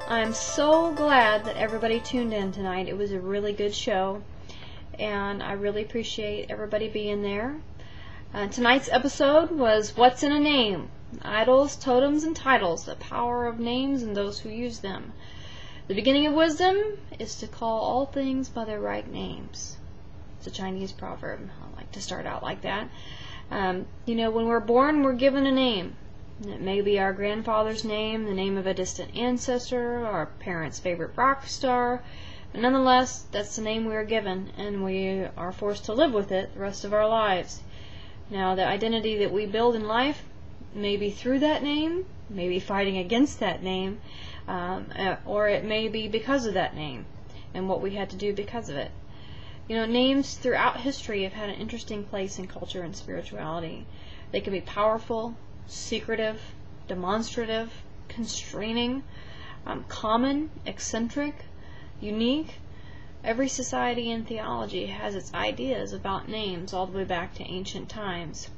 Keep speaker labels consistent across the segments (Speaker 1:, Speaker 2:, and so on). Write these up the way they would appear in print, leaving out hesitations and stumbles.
Speaker 1: I'm so glad that everybody tuned in tonight. It was a really good show, and I really appreciate everybody being there. Tonight's episode was What's in a Name? Idols, Totems, and Titles, the power of names and those who use them. The beginning of wisdom is to call all things by their right names. It's a Chinese proverb. I like to start out like that. When we're born, we're given a name. It may be our grandfather's name, the name of a distant ancestor, our parents' favorite rock star, but nonetheless, that's the name we are given, and we are forced to live with it the rest of our lives. Now, the identity that we build in life may be through that name, may be fighting against that name, or it may be because of that name, and what we had to do because of it. Names throughout history have had an interesting place in culture and spirituality. They can be powerful, secretive, demonstrative, constraining, common, eccentric, unique. Every society and theology has its ideas about names all the way back to ancient times.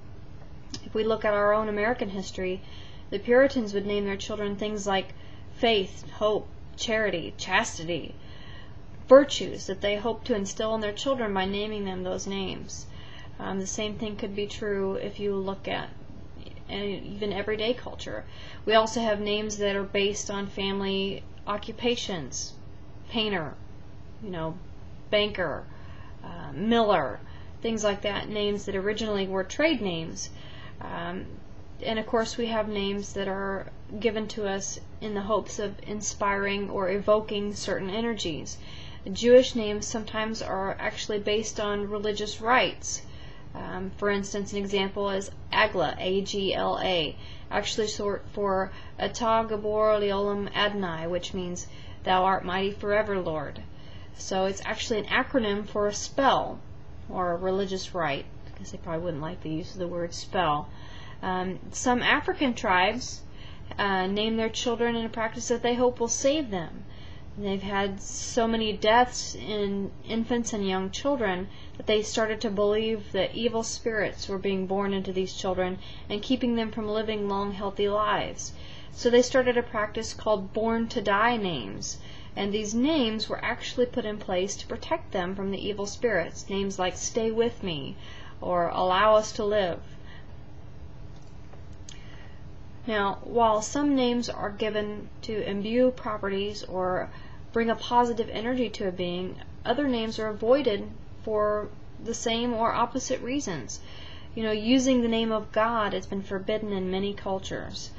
Speaker 1: If we look at our own American history, the Puritans would name their children things like faith, hope, charity, chastity, virtues that they hoped to instill in their children by naming them those names. The same thing could be true if you look at even everyday culture. We also have names that are based on family occupations. Painter, banker, miller, things like that, names that originally were trade names. And of course we have names that are given to us in the hopes of inspiring or evoking certain energies. Jewish names sometimes are actually based on religious rites. For instance, an example is Agla, A-G-L-A, actually short for Atah Gabor Leolam Adonai, which means Thou art mighty forever, Lord. So it's actually an acronym for a spell or a religious rite, because they probably wouldn't like the use of the word spell. Some African tribes name their children in a practice that they hope will save them. They've had so many deaths in infants and young children that they started to believe that evil spirits were being born into these children and keeping them from living long, healthy lives. So they started a practice called born to die names. And these names were actually put in place to protect them from the evil spirits. Names like Stay With Me or Allow Us to Live. Now, while some names are given to imbue properties or bring a positive energy to a being, other names are avoided for the same or opposite reasons. Using the name of God has been forbidden in many cultures.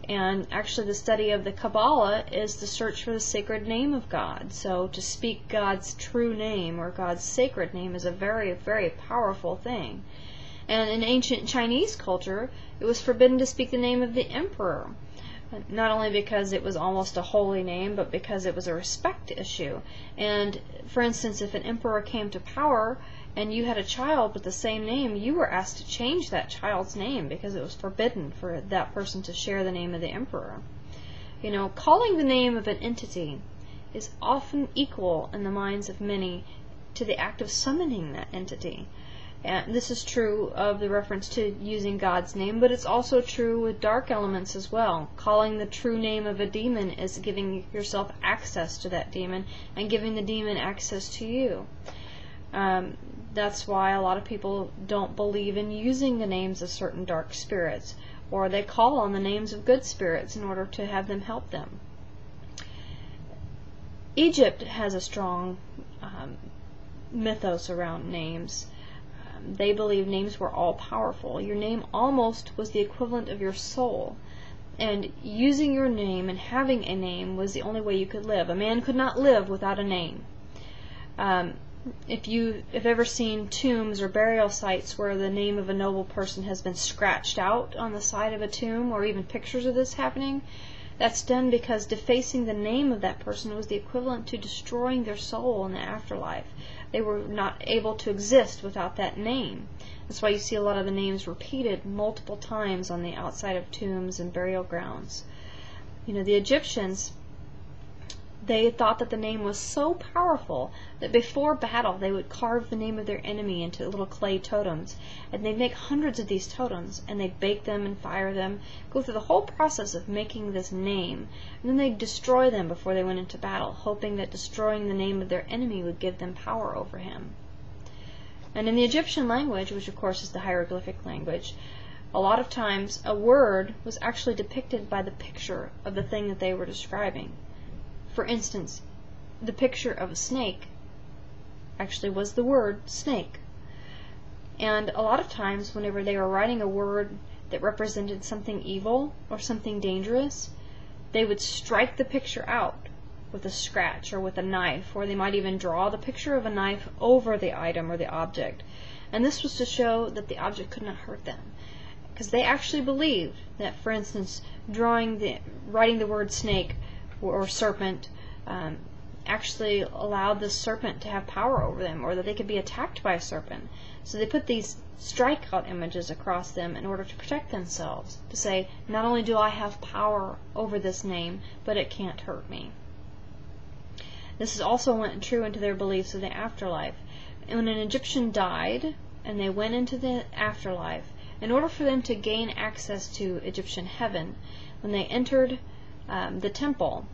Speaker 1: And actually the study of the Kabbalah is the search for the sacred name of God. So to speak God's true name or God's sacred name is a very, very powerful thing. And in ancient Chinese culture, it was forbidden to speak the name of the emperor. Not only because it was almost a holy name, but because it was a respect issue. And, for instance, if an emperor came to power and you had a child with the same name, you were asked to change that child's name because it was forbidden for that person to share the name of the emperor. Calling the name of an entity is often equal in the minds of many to the act of summoning that entity. And this is true of the reference to using God's name, but it's also true with dark elements as well. Calling the true name of a demon is giving yourself access to that demon and giving the demon access to you. That's why a lot of people don't believe in using the names of certain dark spirits, or they call on the names of good spirits in order to have them help them. Egypt has a strong mythos around names. They believe names were all powerful. Your name almost was the equivalent of your soul. And using your name and having a name was the only way you could live. A man could not live without a name. If you've ever seen tombs or burial sites where the name of a noble person has been scratched out on the side of a tomb, or even pictures of this happening, that's done because defacing the name of that person was the equivalent to destroying their soul in the afterlife. They were not able to exist without that name. That's why you see a lot of the names repeated multiple times on the outside of tombs and burial grounds. The Egyptians They thought that the name was so powerful that before battle they would carve the name of their enemy into little clay totems, and they'd make hundreds of these totems, and they'd bake them and fire them, go through the whole process of making this name, and then they'd destroy them before they went into battle, hoping that destroying the name of their enemy would give them power over him. And in the Egyptian language, which of course is the hieroglyphic language, a lot of times a word was actually depicted by the picture of the thing that they were describing. For instance, the picture of a snake actually was the word snake. And a lot of times whenever they were writing a word that represented something evil or something dangerous, they would strike the picture out with a scratch or with a knife, or they might even draw the picture of a knife over the item or the object. And this was to show that the object could not hurt them. Because they actually believed that, for instance, writing the word snake or serpent actually allowed the serpent to have power over them, or that they could be attacked by a serpent. So they put these strikeout images across them in order to protect themselves, to say, not only do I have power over this name, but it can't hurt me. This is also went true into their beliefs of the afterlife. And when an Egyptian died and they went into the afterlife, in order for them to gain access to Egyptian heaven, when they entered the temple,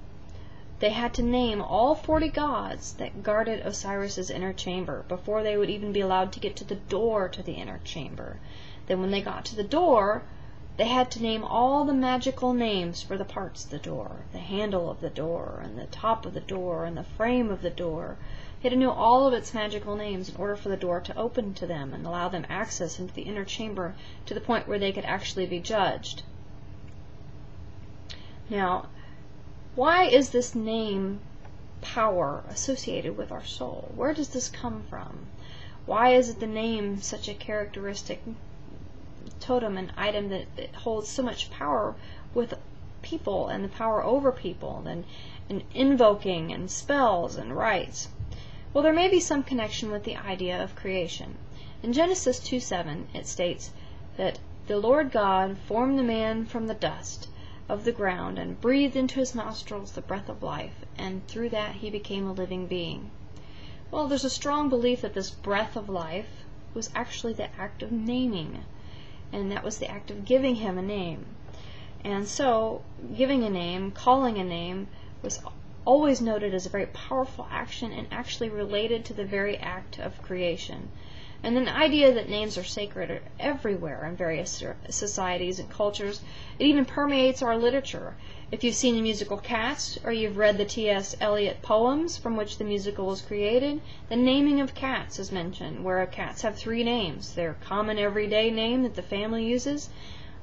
Speaker 1: they had to name all 40 gods that guarded Osiris's inner chamber before they would even be allowed to get to the door to the inner chamber. Then when they got to the door, they had to name all the magical names for the parts of the door, the handle of the door, and the top of the door, and the frame of the door. They had to know all of its magical names in order for the door to open to them and allow them access into the inner chamber to the point where they could actually be judged. Now, why is this name power associated with our soul? Where does this come from? Why is the name such a characteristic totem and item that holds so much power with people and the power over people and invoking and spells and rites? Well, there may be some connection with the idea of creation. In Genesis 2:7 it states that the Lord God formed the man from the dust of the ground and breathed into his nostrils the breath of life, and through that he became a living being. Well, there's a strong belief that this breath of life was actually the act of naming, and that was the act of giving him a name. And so, giving a name, calling a name, was always noted as a very powerful action and actually related to the very act of creation. And the idea that names are sacred are everywhere in various societies and cultures. It even permeates our literature. If you've seen the musical Cats, or you've read the T.S. Eliot poems from which the musical was created, the naming of cats is mentioned, where cats have 3 names. Their common everyday name that the family uses,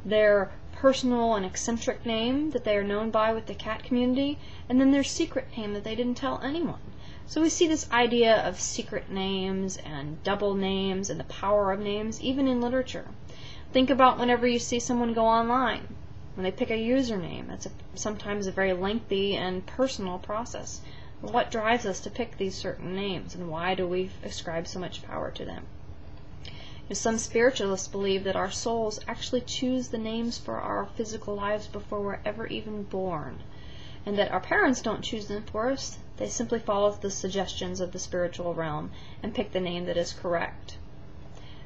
Speaker 1: their personal and eccentric name that they are known by with the cat community, and then their secret name that they didn't tell anyone. So we see this idea of secret names and double names and the power of names even in literature. Think about whenever you see someone go online, when they pick a username. That's sometimes a very lengthy and personal process. What drives us to pick these certain names, and why do we ascribe so much power to them? Some spiritualists believe that our souls actually choose the names for our physical lives before we're ever even born, and that our parents don't choose them for us. They simply follow the suggestions of the spiritual realm and pick the name that is correct.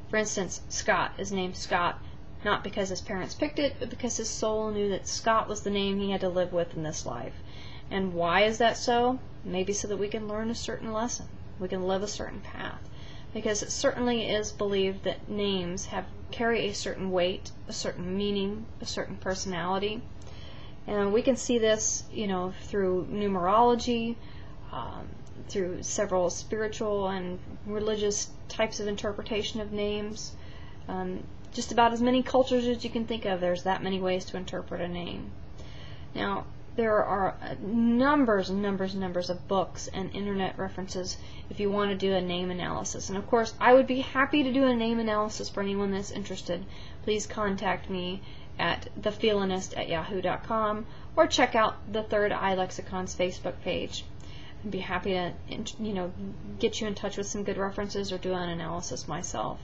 Speaker 1: For instance, Scott is named Scott not because his parents picked it, but because his soul knew that Scott was the name he had to live with in this life. And why is that so? Maybe so that we can learn a certain lesson. We can live a certain path. Because it certainly is believed that names carry a certain weight, a certain meaning, a certain personality. And we can see this, through numerology, through several spiritual and religious types of interpretation of names. Just about as many cultures as you can think of, there's that many ways to interpret a name. Now, there are numbers and numbers of books and internet references if you want to do a name analysis. And of course, I would be happy to do a name analysis for anyone that's interested. Please contact me at thefeelinist@yahoo.com or check out the Third Eye Lexicon's Facebook page. I'd be happy to get you in touch with some good references or do an analysis myself.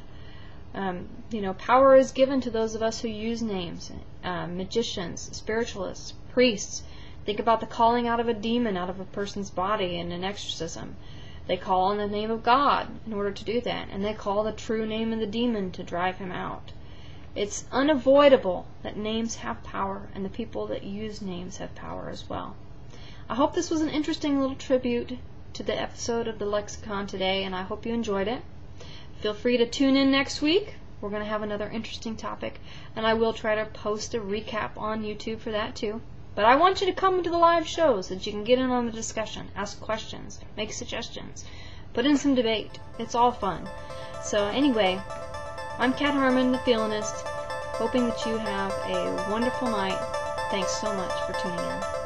Speaker 1: Power is given to those of us who use names, magicians, spiritualists, priests. Think about the calling out of a demon out of a person's body in an exorcism. They call on the name of God in order to do that, and they call the true name of the demon to drive him out. It's unavoidable that names have power, and the people that use names have power as well. I hope this was an interesting little tribute to the episode of the Lexicon today, and I hope you enjoyed it. Feel free to tune in next week. We're going to have another interesting topic, and I will try to post a recap on YouTube for that too. But I want you to come to the live shows so that you can get in on the discussion, ask questions, make suggestions, put in some debate. It's all fun. So anyway, I'm Kat Harmon, the Feelinist, hoping that you have a wonderful night. Thanks so much for tuning in.